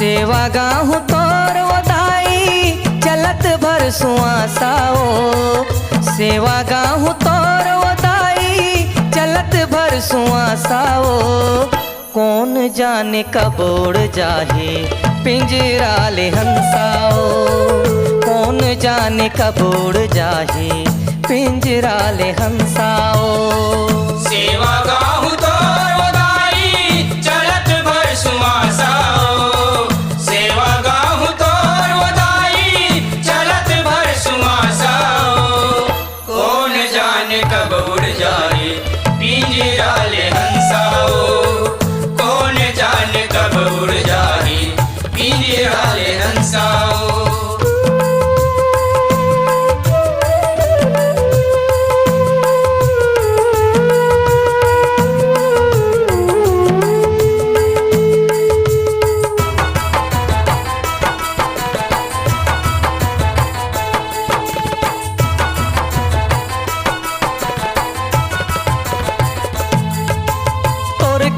सेवा गाहु तोर ओदाई चलत भर सुआसाओ। सेवा गाहु तोर ओदाई चलत भर सुआसाओ। कौन जाने कब उड़ जाहे पिंजरा ले हंसाओ। कौन जाने कब उड़ जाहे पिंजरा ले हंसाओ। सेवा गाहु तोर ओदाई चलत भर सुआसाओ। सेवा गाहु तोर ओदाई चलत भर सुआसाओ। कौन जाने कब उड़ जाए पिंजरा ले हंसाओ। कौन जाने कब उड़ जाए पिंजरा ले हंसाओ।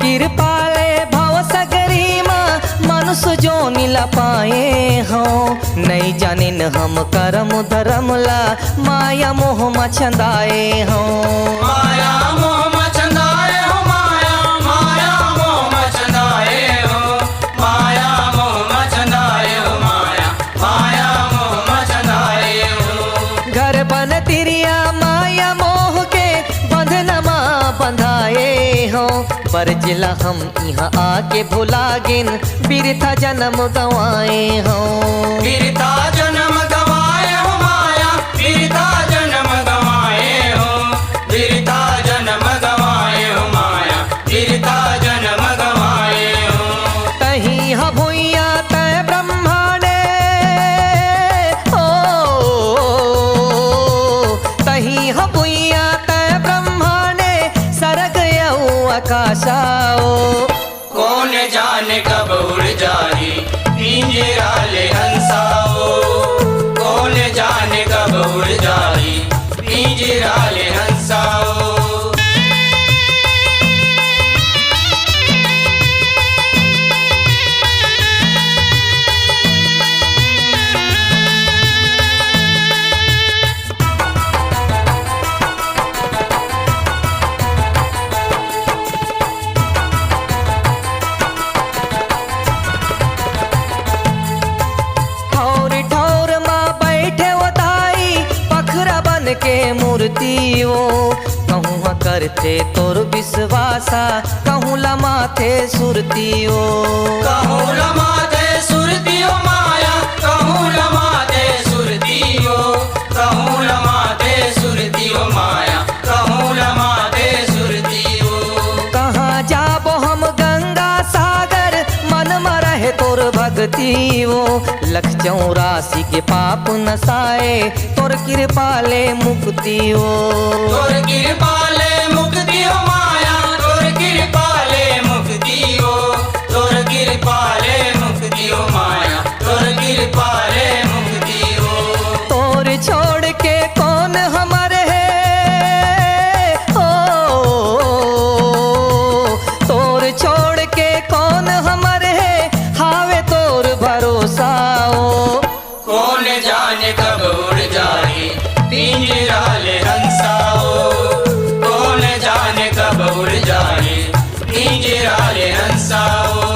कृपाले भव सगरी माँ मनुष्य जो नीला पाए हो। नहीं जानिन हम करम धर्म ला माया मोह मछंदाए हो। माया मोह मचंदाए हो। माया माया मोह मचंदाए हो। माया मोह मचंदाए हो। माया माया मोह मचंदाए हो। घर बन तिरिया माया मोह के बंधनमा बंधाए हो। पर जिला हम यहाँ आके भुला गिन बिरथा जन्म गवाए हो। बिरथा जन्म गवाए हो। माया बिरथा जन्म गवाए हो। बिरथा जन्म गवाए हो। माया बिरथा जन्म गवाए हो। तहीं भुइया तय ब्रह्मांडे हो। तहीं भुइया तय ब्रह्मांडे सरग यऊ आकाशाओ। कौन जाने कब उड़ जाए पिंजरा ले हंसाओ। कौन जाने कब उड़ जाए पिंजरा ले हंसाओ। के मूर्तियो कहूँ करते तोर विश्वासा कहूँ लमाथे सुरतियो। कहूँ लमाथे सुरतियो। माया कहूँ लमाथे सुरतियो। कहूँ लमाथे सुरतियो। माया कहूँ लमाथे सुरतियो। कहाँ जाबो हम गंगा सागर मन में रहे तोर भक्तियो। लख 84 के पाप नसाए तोर कृपाले मुक्तियो। तोर कृपाले मुक्तियो। माया तोर कृपाले मुक्तियो। तोर कृपाले मुक्तियो। माया तोर कृपाले मुक्तियो। तोर छोड़ के कौन हमारे है ओ। तोर छोड़ के कौन हमारे है हावे तोर भरोसाओ। कौन जाने कब उड़ जाए पिंजरा ले हंसाओ। कौन जाने कब उड़ जाए पिंजरा ले हंसाओ।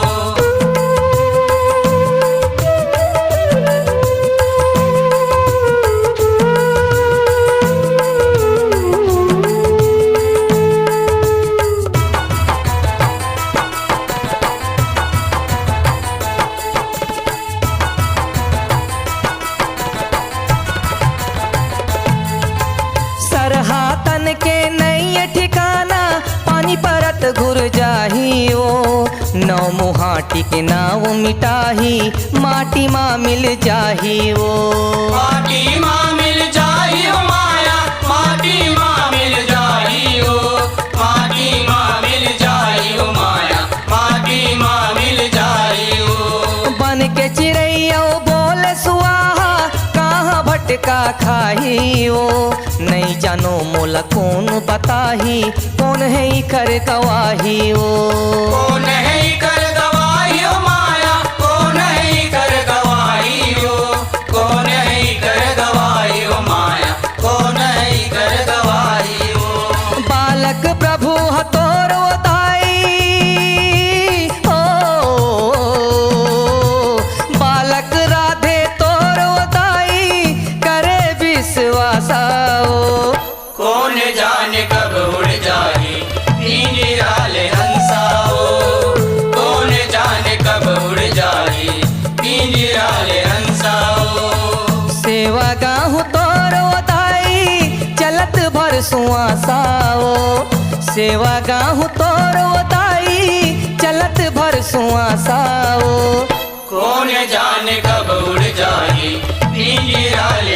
सरहातन के नई ठिकाना पानी परत घुर जाहियो। नौ मुहाटी के नाव मिटाही माटी माँ मिल जाहियो। माटी माँ मिल जाहियो। माया माटी माँ मिल जाहियो। माटी माँ मिल जाहियो। माया माटी माँ मिल जाहियो। बन के चिड़ैया बोले सुआहा कहाँ भटका खाहियो। नहीं जानो मोला कौन बताही कौन है कर गवाही ओ। कौन है कर गवाही ओ माया। कौन है सुआसाओ सेवा गाहु तोर दाई चलत भर सुआसाओ कौन जाने कब उड़ जाए पिंजरा ले